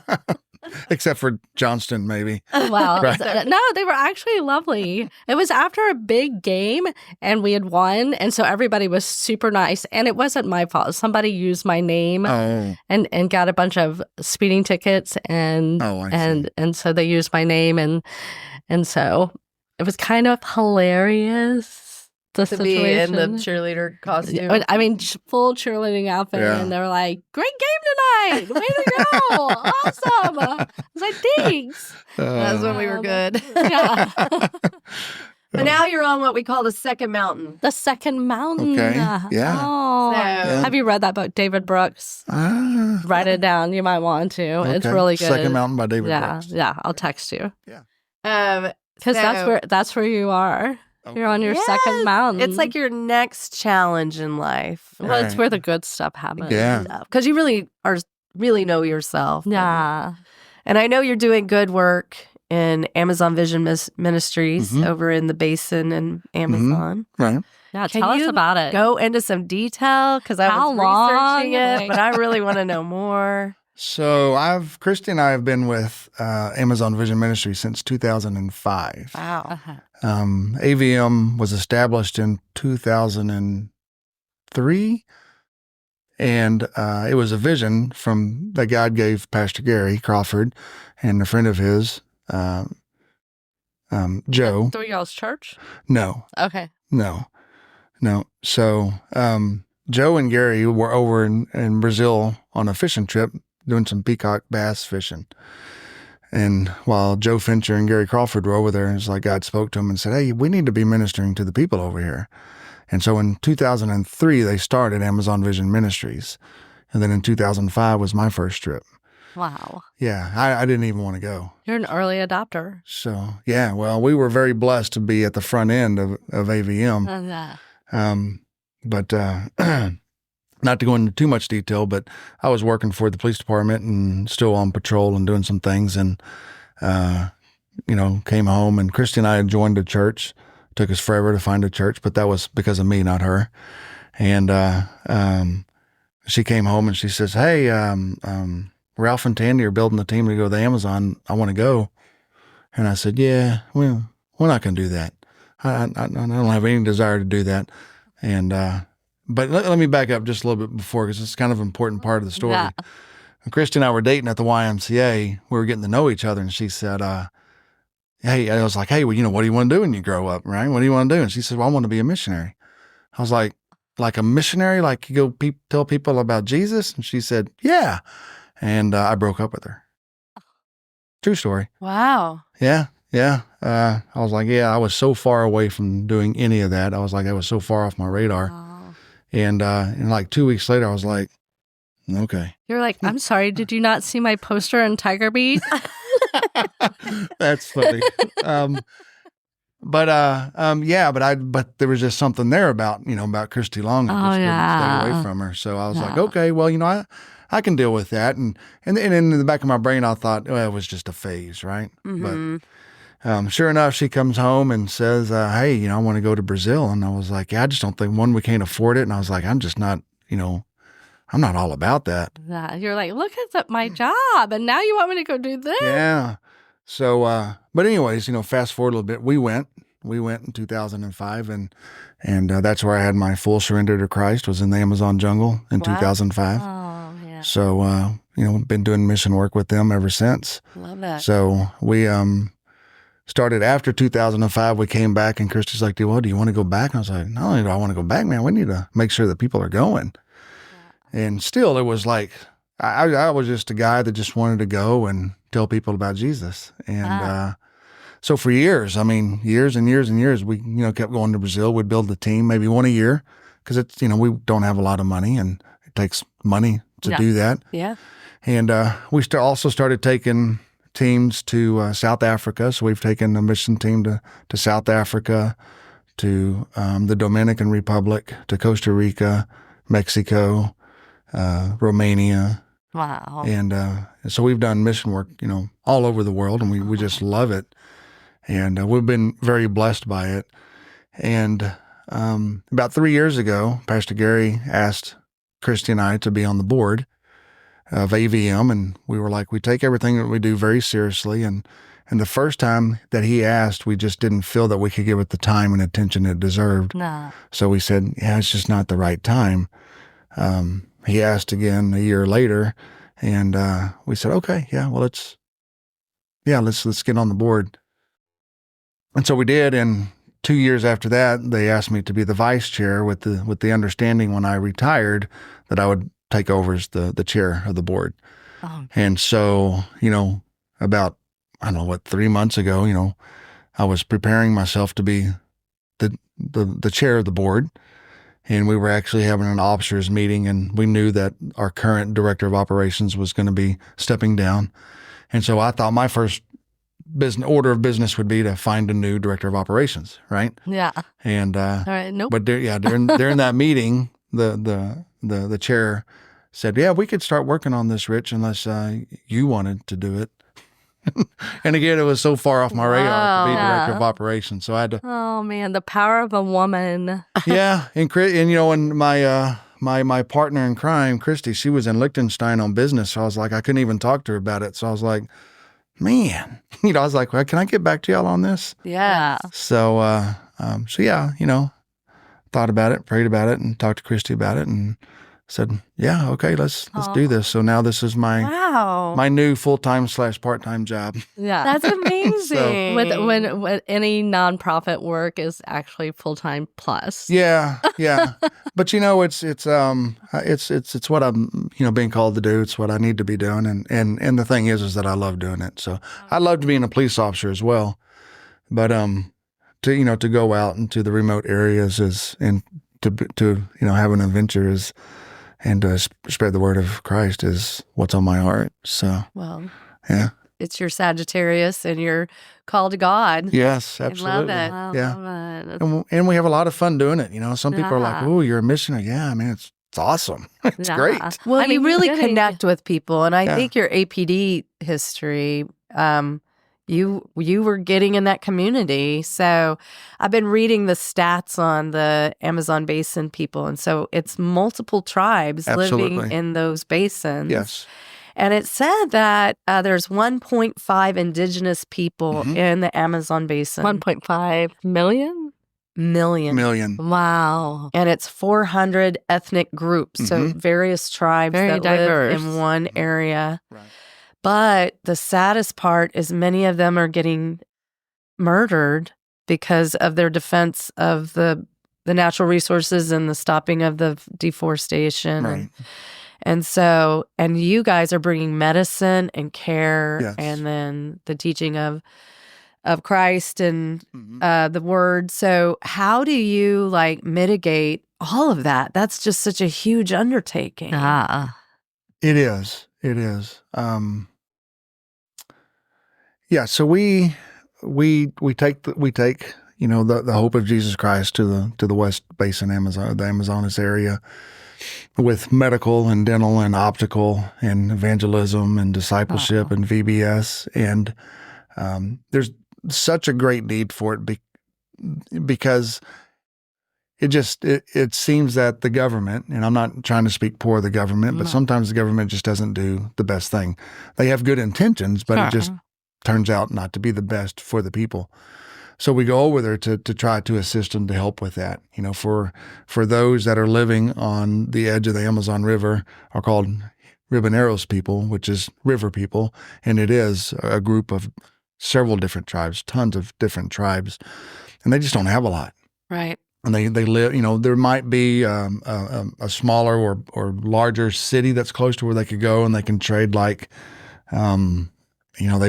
Except for Johnston, maybe. Well, Right. no, they were actually lovely. It was after a big game and we had won. And so everybody was super nice. And it wasn't my fault. Somebody used my name Oh, and got a bunch of speeding tickets. And I see. and so they used my name. And so it was kind of hilarious. the to be in the situation. cheerleader costume. I mean, full cheerleading outfit, Yeah. and they're like, "Great game tonight! Way to go! Awesome!" I was like, "Thanks." That's when we were good. Yeah. But now you're on what we call the second mountain. The Second Mountain. Okay, yeah. Oh. So- Have you read that book, David Brooks? Write it down. You might want to. It's Okay. really good. Second Mountain by David Yeah, Brooks. yeah. I'll text you Um, because So- that's where you are. Okay. You're on your Yes. second mountain. it's like your next challenge in life. well, it's Right. where the good stuff happens. Yeah. Because you really know yourself. Yeah. And I know you're doing good work in Amazon Vision Ministries Mhm. over in the Basin and Amazon. Right. Yeah. Can Tell us you about it. Go into some detail because I How was long? researching it, Like- but I really want to know more. So Christy and I have been with Amazon Vision Ministry since 2005. Wow. Uh-huh. AVM was established in 2003, and it was a vision from that God gave Pastor Gary Crawford and a friend of his, Joe. Three Y'all's Church? No. Okay. So Joe and Gary were over in Brazil on a fishing trip doing some peacock bass fishing. And while Joe Fincher and Gary Crawford were over there, it's like God spoke to them and said, hey, we need to be ministering to the people over here. And so in 2003, they started Amazon Vision Ministries. And then in 2005 was my first trip. Wow. Yeah, I didn't even want to go. You're an early adopter. So, yeah, well, we were very blessed to be at the front end of AVM. But not to go into too much detail, but I was working for the police department and still on patrol and doing some things, and came home, and Christy and I had joined a church. Took us forever to find a church, but that was because of me, not her. And she came home and she says, "Hey, Ralph and Tandy are building a team to go to the Amazon. I want to go." And I said, "Yeah, we're not going to do that. I don't have any desire to do that." And but let me back up just a little bit before, because it's kind of an important part of the story. Yeah. When Christy and I were dating at the YMCA. We were getting to know each other, and she said, "Hey," I was like, "Hey, well, what do you want to do when you grow up, right? What do you want to do?" And she said, "Well, I want to be a missionary." I was like a missionary, like you go tell people about Jesus? And she said, "Yeah." And I broke up with her. True story. Wow. Yeah. I was like, I was so far away from doing any of that. I was like, I was so far off my radar. Oh. And like 2 weeks later, I was like, okay. You're like, I'm sorry, did you not see my poster in Tiger Beat? That's funny. But there was just something there about Christy Long. I just couldn't stay away from her. So I was like, okay, well, I can deal with that. And in the back of my brain, I thought, well, it was just a phase, right? Mm-hmm. But sure enough, she comes home and says, hey, I want to go to Brazil. And I was like, I just don't think, we can't afford it. And I was like, I'm just not, I'm not all about that. Yeah. You're like, look at my job. And now you want me to go do this? Yeah. So, but anyways, fast forward a little bit, we went in 2005, and that's where I had my full surrender to Christ, was in the Amazon jungle in 2005. Oh, yeah. So, been doing mission work with them ever since. Love that. So we, started after 2005, we came back, and Christy's like, do you want to go back? And I was like, not only do I want to go back, man, we need to make sure that people are going. Yeah. And still, it was like, I was just a guy that just wanted to go and tell people about Jesus. And so for years and years, we, kept going to Brazil. We'd build a team, maybe one a year, because it's, we don't have a lot of money, and it takes money to do that. Yeah. And we also started taking teams to South Africa. So we've taken a mission team to South Africa, to the Dominican Republic, to Costa Rica, Mexico, Romania. Wow. And so we've done mission work, all over the world, and we just love it. And we've been very blessed by it. And about 3 years ago, Pastor Gary asked Christy and I to be on the board of AVM, and we were like, we take everything that we do very seriously. And the first time that he asked, we just didn't feel that we could give it the time and attention it deserved. No. So we said, it's just not the right time. He asked again a year later, and we said, okay, let's get on the board. And so we did in 2 years after that, they asked me to be the vice chair with the understanding when I retired that I would take over as the chair of the board. Oh. And so, about, 3 months ago, I was preparing myself to be the chair of the board. And we were actually having an officers meeting, and we knew that our current director of operations was going to be stepping down. And so I thought my first order of business would be to find a new director of operations, right? Yeah. And All right. Nope. but during that meeting, the chair said, "Yeah, we could start working on this, Rich, unless you wanted to do it." And again, it was so far off my radar to be director of operations, so I had to. Oh man, the power of a woman. Yeah, and my partner in crime, Christy, she was in Liechtenstein on business, so I was like, I couldn't even talk to her about it. So I was like, man, I was like, well, can I get back to y'all on this? Yeah. So, thought about it, prayed about it, and talked to Christy about it, and said, yeah, okay, let's do this. So now this is my new full-time / part-time job. Yeah. That's amazing. When any nonprofit work is actually full-time plus. Yeah. But it's what I'm being called to do. It's what I need to be doing, and the thing is that I love doing it. So I loved being a police officer as well, but to go out into the remote areas and to have an adventure and to spread the word of Christ is what's on my heart. So yeah. It's your Sagittarius and your call to God. Yes, I absolutely. love it. Yeah. And we have a lot of fun doing it. Some people are like, "Oh, you're a missionary." Yeah, I mean, it's awesome. It's great. Well, you really connect with people. And I think your APD history, you were getting in that community. So I've been reading the stats on the Amazon basin people. And so it's multiple tribes living in those basins. Yes. And it said that there's 1.5 indigenous people in the Amazon basin. 1.5 million? Million. Wow. And it's 400 ethnic groups. So various tribes Very that diverse. live in one area. Right. But the saddest part is many of them are getting murdered because of their defense of the natural resources and the stopping of the deforestation. Right. And you guys are bringing medicine and care, Yes. and then the teaching of Christ and the word. So how do you mitigate all of that? That's just such a huge undertaking. It is. So we take the hope of Jesus Christ to the West Basin, the Amazonas area, with medical and dental and optical and evangelism and discipleship and VBS, and there's such a great need for it because it seems that the government, and I'm not trying to speak poor of the government, but sometimes the government just doesn't do the best thing. They have good intentions, but it just turns out not to be the best for the people. So we go over there to try to assist them, to help with that. For those that are living on the edge of the Amazon River are called Ribaneros people, which is river people, and it is a group of several different tribes, tons of different tribes, and they just don't have a lot. Right. And they live, there might be a smaller or larger city that's close to where they could go and they can trade they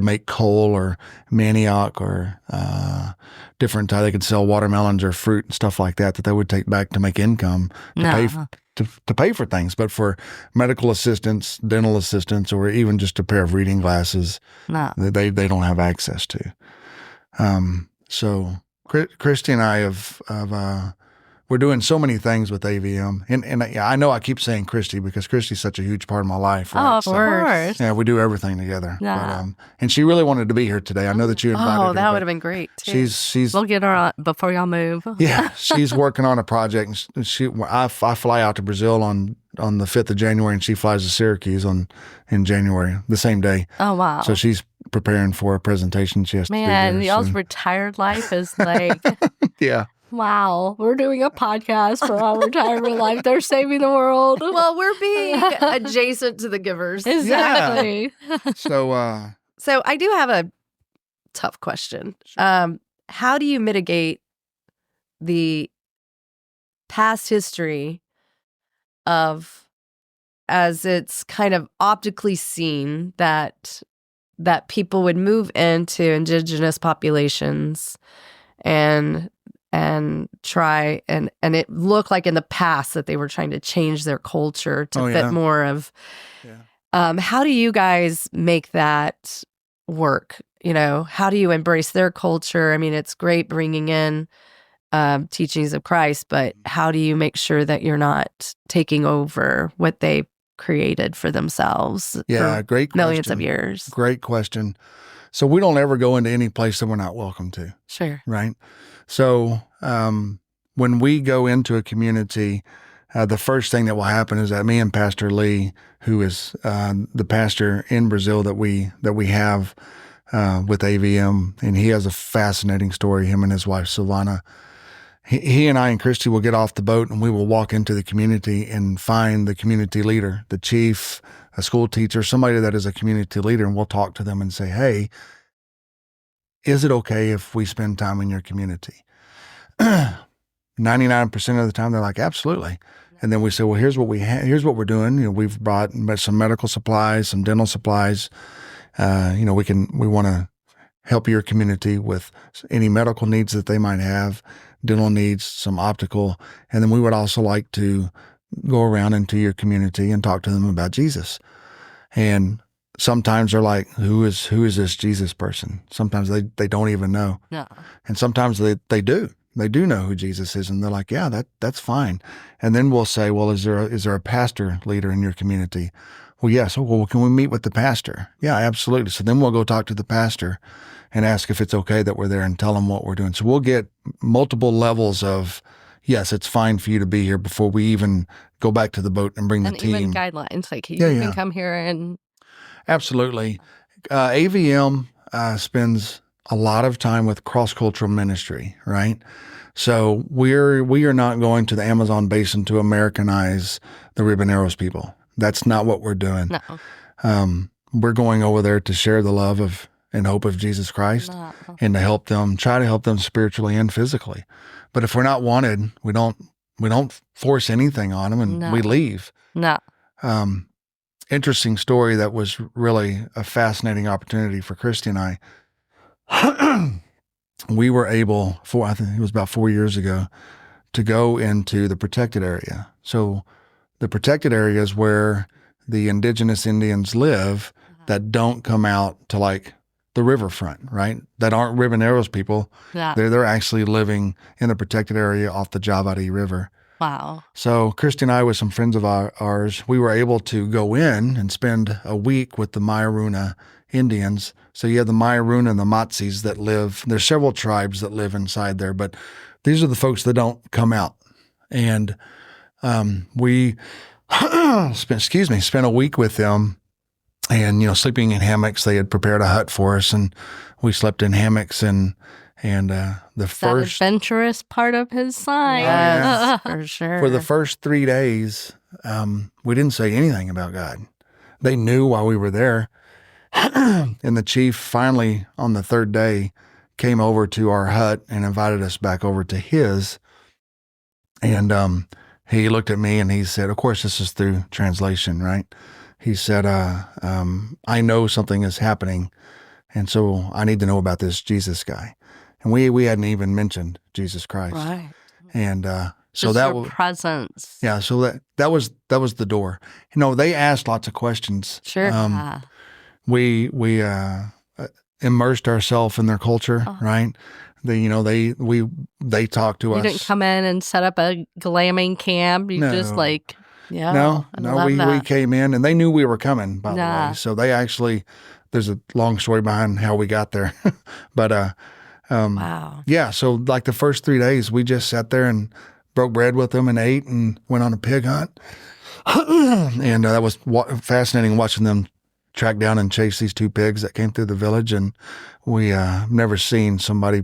make coal or manioc or different. They could sell watermelons or fruit and stuff like that they would take back to make income to pay for things. But for medical assistance, dental assistance, or even just a pair of reading glasses, they don't have access to. So Christy and I we're doing so many things with AVM, and I know I keep saying Christy because Christy's such a huge part of my life. Right? Oh, of course. Yeah, we do everything together. Yeah. But, and she really wanted to be here today. I know that you invited her. Oh, that would have been great too. She's We'll get her on before y'all move. Yeah, she's working on a project. And I fly out to Brazil on the 5th of January, and she flies to Syracuse in January, the same day. Oh, wow. So she's preparing for a presentation she has to do there y'all's soon. retired life is like... Yeah. Wow, we're doing a podcast for our retirement life. They're saving the world. Well, we're being adjacent to the givers. Exactly. So I do have a tough question. How do you mitigate the past history of, as it's kind of optically seen, that people would move into indigenous populations and try and it looked like in the past that they were trying to change their culture to fit more of. How do you guys make that work? How do you embrace their culture? I mean, it's great bringing in teachings of Christ, but how do you make sure that you're not taking over what they created for themselves? Yeah, for great question. Millions of years. Great question. So we don't ever go into any place that we're not welcome to. Sure. Right. So when we go into a community, the first thing that will happen is that me and Pastor Lee, who is the pastor in Brazil that we have with AVM, and he has a fascinating story, him and his wife, Silvana. He and I and Christy will get off the boat and we will walk into the community and find the community leader, the chief, a school teacher, somebody that is a community leader, and we'll talk to them and say, hey, is it okay if we spend time in your community? 99% of the time they're like, absolutely. And then we say, well, here's what here's what we're doing. We've brought some medical supplies, some dental supplies. We want to help your community with any medical needs that they might have, dental needs, some optical. And then we would also like to go around into your community and talk to them about Jesus. And sometimes they're like, who is this Jesus person? Sometimes they don't even know. No. And sometimes they do. They do know who Jesus is, and they're like, yeah, that's fine. And then we'll say, well, is there a pastor leader in your community? Well, yes. Well, can we meet with the pastor? Yeah, absolutely. So then we'll go talk to the pastor and ask if it's okay that we're there and tell them what we're doing. So we'll get multiple levels of, yes, it's fine for you to be here before we even go back to the boat and bring the team. And even guidelines, like you can come here and. Absolutely. AVM spends a lot of time with cross-cultural ministry, right? So we are not going to the Amazon basin to Americanize the Riboneros people. That's not what we're doing. No. We're going over there to share the love of and hope of Jesus Christ and to try to help them spiritually and physically. But if we're not wanted, we don't force anything on them, and we leave. No. Interesting story that was really a fascinating opportunity for Christy and I. We were able, I think it was about 4 years ago, to go into the protected area. So the protected area is where the indigenous Indians live that don't come out to like the riverfront, right? That aren't Riboneros people. Yeah. They're actually living in the protected area off the Javari River. Wow. So Christy and I, with some friends of ours, we were able to go in and spend a week with the Mayaruna Indians. So you have the Mayaruna and the Matsis that live. There's several tribes that live inside there, but these are the folks that don't come out. And we spent a week with them, and sleeping in hammocks. They had prepared a hut for us, and we slept in hammocks. And the first adventurous part of his sign. Yes, for sure. For the first 3 days, we didn't say anything about God. They knew while we were there. And the chief finally, on the third day, came over to our hut and invited us back over to his. And he looked at me and he said, of course, this is through translation, right? He said, I know something is happening, and so I need to know about this Jesus guy. And we hadn't even mentioned Jesus Christ. Right. And so Just that your was presence. Yeah, so that was the door. They asked lots of questions. Sure. We immersed ourselves in their culture, right? They talked to us. You didn't come in and set up a glamming camp. You just Yeah. No, we came in and they knew we were coming, by the way. So they actually, there's a long story behind how we got there. But wow. Yeah, so like the first 3 days, we just sat there and broke bread with them and ate and went on a pig hunt. And that was fascinating watching them track down and chase these 2 pigs that came through the village. And we never seen somebody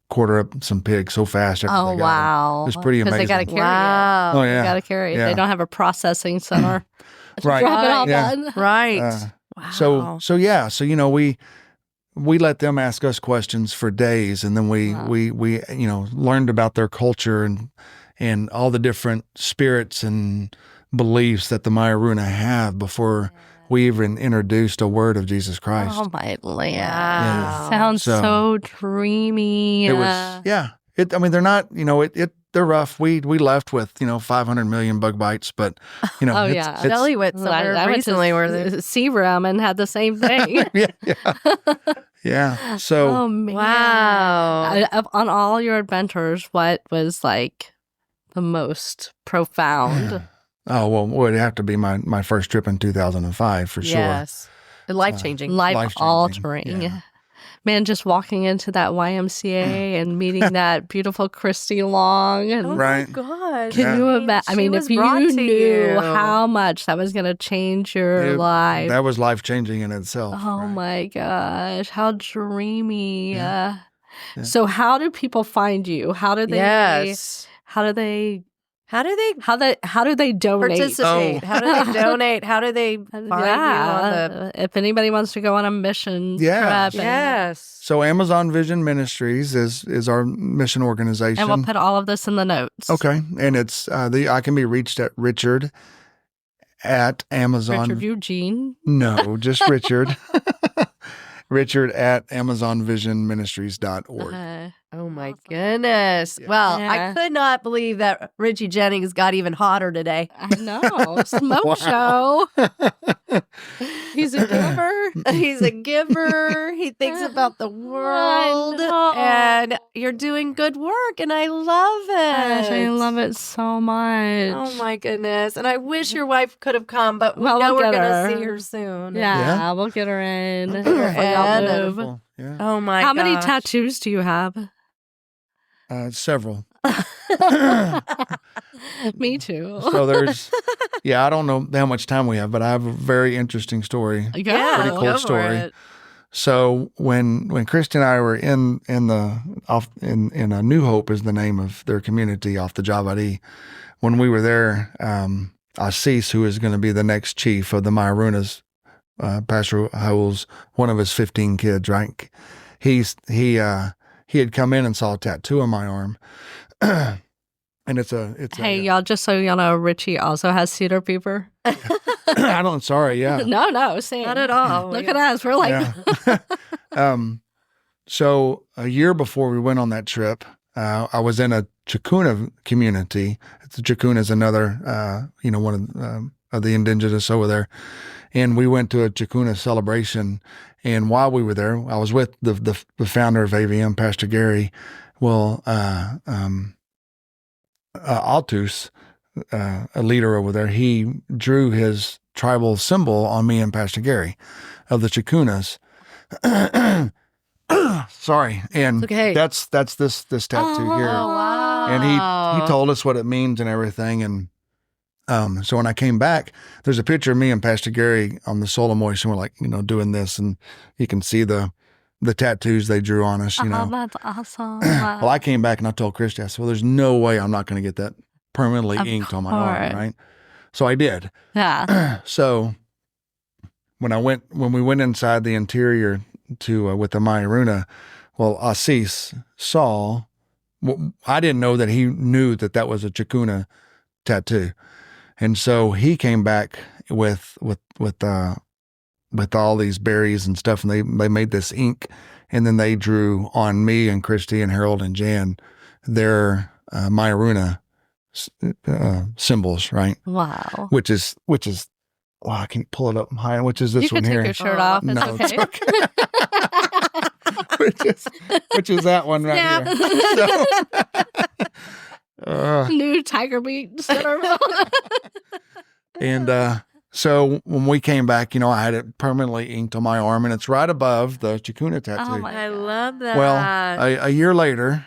quarter up some pigs so fast. After they got wow. them. It was pretty amazing. Because they got to carry Wow. it. Oh, yeah. They got to carry it. Yeah. They don't have a processing center. Right. Drop it off Yeah. on. Right. Uh, wow. So yeah, so we we let them ask us questions for days, and then we learned about their culture and all the different spirits and beliefs that the Mayaruna have before we even introduced a word of Jesus Christ. Oh my land! Yeah. Sounds so dreamy. It was they're not. They're rough. We left with 500 million bug bites, but it's Shelly went somewhere I recently went where to Seagram and had the same thing. yeah. So Oh man! wow. On all your adventures, what was like the most profound? oh well, it would have to be my first trip in 2005 for sure. Yes. Life-changing. Life altering. Yeah. Man, just walking into that YMCA and meeting that beautiful Christy Long. And Oh Right. my God. can you imagine? I She mean, was if you brought to knew you. how much that was going to change your life. That was life changing in itself. Oh right? my gosh, how dreamy. Yeah. Yeah. So how do people find you? How do they Yes. how do they How do they how do they donate? participate? Oh. How do they donate? How do they find you on the... If anybody wants to go on a mission Yeah. trip. Yes. So Amazon Vision Ministries is our mission organization. And we'll put all of this in the notes. Okay, and it's I can be reached at Richard at Amazon. Richard Eugene. No, just Richard. Richard at AmazonVisionMinistries.org. Oh my goodness. Yeah. Well, Yeah. I could not believe that Richie Jennings got even hotter today. I know. Smoke show. He's a giver. He's a giver. He thinks about the world. know. And you're doing good work, and I love it. Gosh, I love it so much. Oh my goodness. And I wish your wife could have come, but we Well, know we'll we're get going her. to see her soon. Yeah, we'll get her in. Get her Before y'all in. move. Wonderful. Yeah, Oh my How many gosh. tattoos do you have? several. Me too. So there's, I don't know how much time we have, but I have a very interesting story. Yeah, Pretty cool go for story. it. So when Christy and I were in New Hope is the name of their community off the Javadi. When we were there, Assis, who is going to be the next chief of the Mayarunas, Pastor Howell's one of his 15 kids, right? He had come in and saw a tattoo on my arm, and it's Hey, y'all, just so y'all know, Richie also has cedar fever. I don't. Sorry, yeah. No, same. Not at all. Look at us. We're like, Yeah. So a year before we went on that trip, I was in a Chacuna community. Chacuna is another, one of the indigenous over there. And we went to a Chacuna celebration. And while we were there, I was with the founder of AVM, Pastor Gary. Well, Altus, a leader over there, he drew his tribal symbol on me and Pastor Gary of the Chacunas. Sorry. And Okay. that's this tattoo here. Oh, wow. And he told us what it means and everything. And so when I came back, there's a picture of me and Pastor Gary on the Soul of Moist, and we're like, doing this, and you can see the tattoos they drew on us, oh, that's awesome. Well, I came back and I told Christy, I said, well, there's no way I'm not going to get that permanently Of inked on my arm, course. right? So I did. Yeah. So when we went inside the interior to with the Mayaruna, well, Assis saw. Well, I didn't know that he knew that was a Chacuna tattoo, and so he came back with all these berries and stuff, and they made this ink, and then they drew on me and Christy and Harold and Jan their Mayaruna symbols, right? Wow. Which is I can pull it up high. Which is this You one can take here? your shirt off. It's No, okay. it's which is that one right Snap. here. So, New Tiger Beat center. and so when we came back, I had it permanently inked on my arm, and it's right above the Chacuna tattoo. Oh my I love that. Well, a year later,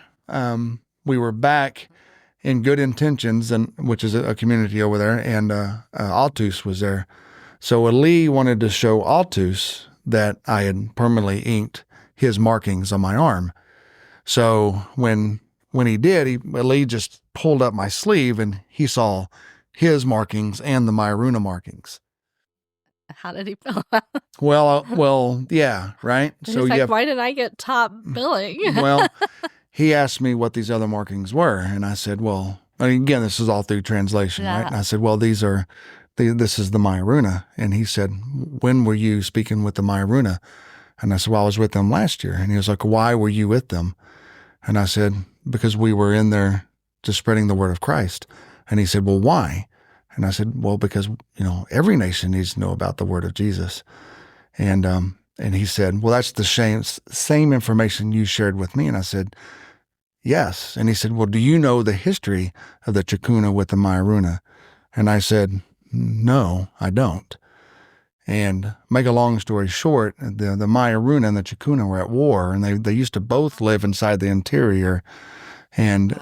we were back in Good Intentions, which is a community over there, and Altus was there. So Ali wanted to show Altus that I had permanently inked his markings on my arm. So when he did, Ali just pulled up my sleeve, and he saw his markings and the Mayaruna markings. How did he feel? Well, yeah, right. He's So like, yeah, why didn't I get top billing? well, he asked me what these other markings were, and I said, well, and again, this is all through translation, right? And I said, well, this is the Mayaruna, and he said, when were you speaking with the Mayaruna? And I said, well, I was with them last year, and he was like, why were you with them? And I said, because we were in there just spreading the word of Christ. And he said, well, why? And I said, well, because, every nation needs to know about the word of Jesus. And he said, well, that's the same information you shared with me. And I said, yes. And he said, well, do you know the history of the Chakuna with the Mayaruna? And I said, no, I don't. And make a long story short, the Mayaruna and the Chakuna were at war, and they used to both live inside the interior. And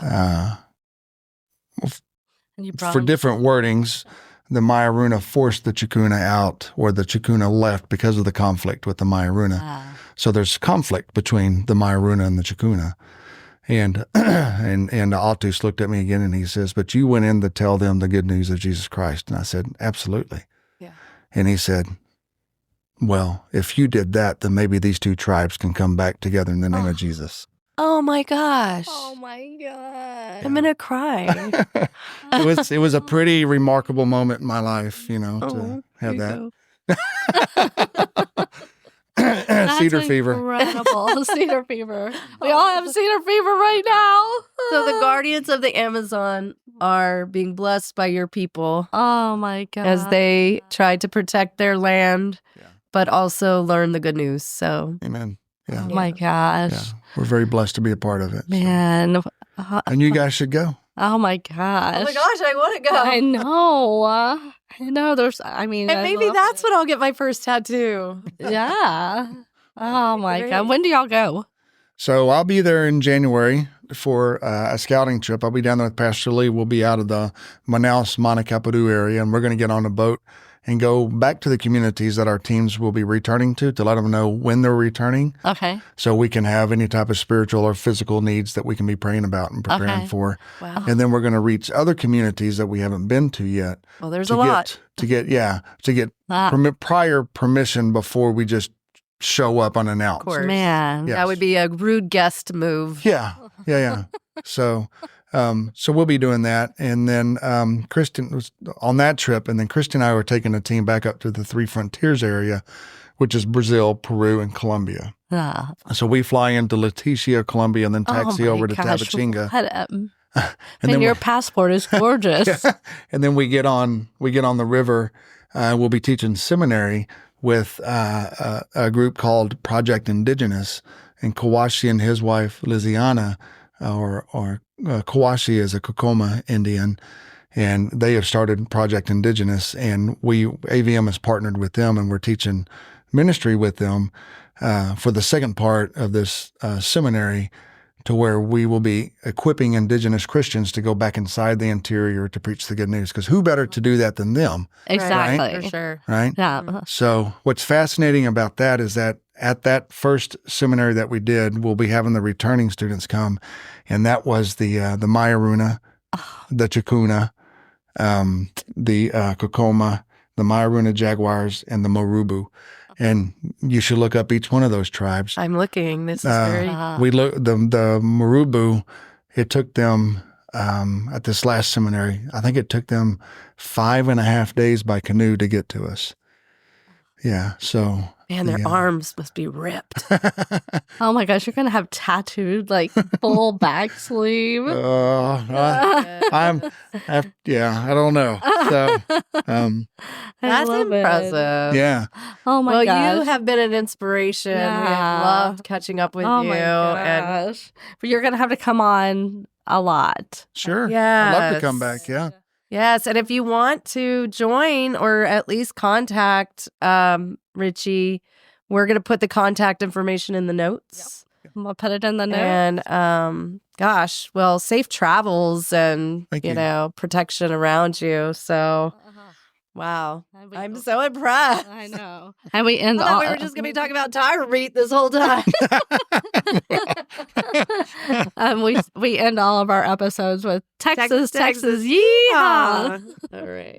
for different wordings, the Mayaruna forced the Chakuna out, or the Chakuna left because of the conflict with the Mayaruna. So there's conflict between the Mayaruna and the Chakuna. And Altus looked at me again and he says, but you went in to tell them the good news of Jesus Christ. And I said, absolutely. Yeah. And he said, well, if you did that, then maybe these two tribes can come back together in the name of Jesus. Oh my gosh. Oh my God. I'm going to cry. It was a pretty remarkable moment in my life, to have that. Cedar fever. Incredible. Cedar fever. We all have cedar fever right now. So the guardians of the Amazon are being blessed by your people. Oh my God. As they try to protect their land, but also learn the good news. So, amen. Yeah. Oh my gosh. Yeah. We're very blessed to be a part of it. Man. And you guys should go. Oh my gosh. Oh my gosh, I want to go. I know. And maybe that's when I'll get my first tattoo. Yeah. Oh my God. When do y'all go? So I'll be there in January for a scouting trip. I'll be down there with Pastor Lee. We'll be out of the Manaus, Manakaparu area, and we're going to get on a boat and go back to the communities that our teams will be returning to let them know when they're returning. Okay. So we can have any type of spiritual or physical needs that we can be praying about and preparing for. Wow. And then we're going to reach other communities that we haven't been to yet. Well, there's a lot. To get prior permission before we just show up unannounced. Of course. Man. Yes. That would be a rude guest move. Yeah. So we'll be doing that. And then Kristen was on that trip. And then Kristen and I were taking a team back up to the Three Frontiers area, which is Brazil, Peru, and Colombia. So we fly into Leticia, Colombia, and then taxi over to Tabatinga. And your passport is gorgeous. Yeah. And then we get on the river. We'll be teaching seminary with a group called Project Indigenous. And Kawashi and his wife, Liziana, or Kawashi is a Kokoma Indian, and they have started Project Indigenous, and AVM has partnered with them, and we're teaching ministry with them for the second part of this seminary, to where we will be equipping Indigenous Christians to go back inside the interior to preach the good news, because who better to do that than them? Exactly. Right? For sure. Right? Yeah. So what's fascinating about that is that at that first seminary that we did, we'll be having the returning students come, and that was the Mayaruna, the Chakuna, the Kokoma, the Mayaruna Jaguars, and the Morubu. And you should look up each one of those tribes. I'm looking. This is very... We look the Morubu. It took them at this last seminary, I think it took them 5.5 days by canoe to get to us. Yeah, so... Man, their arms must be ripped. Oh my gosh, you're going to have tattooed, like, full back sleeve. I don't know. So, that's impressive. Yeah. Oh my gosh. Well, you have been an inspiration. Yeah. We have loved catching up with you. My gosh. But you're going to have to come on a lot. Sure. Yes. I'd love to come back, yeah. Yes, and if you want to join or at least contact Richie, we're going to put the contact information in the notes. Yep. I'm going to put it in the notes. And safe travels and, protection around you. So, wow. I'm so impressed. I know. And we end we were just going to be talking about tire meat this whole time. We end all of our episodes with Texas, yeehaw. All right.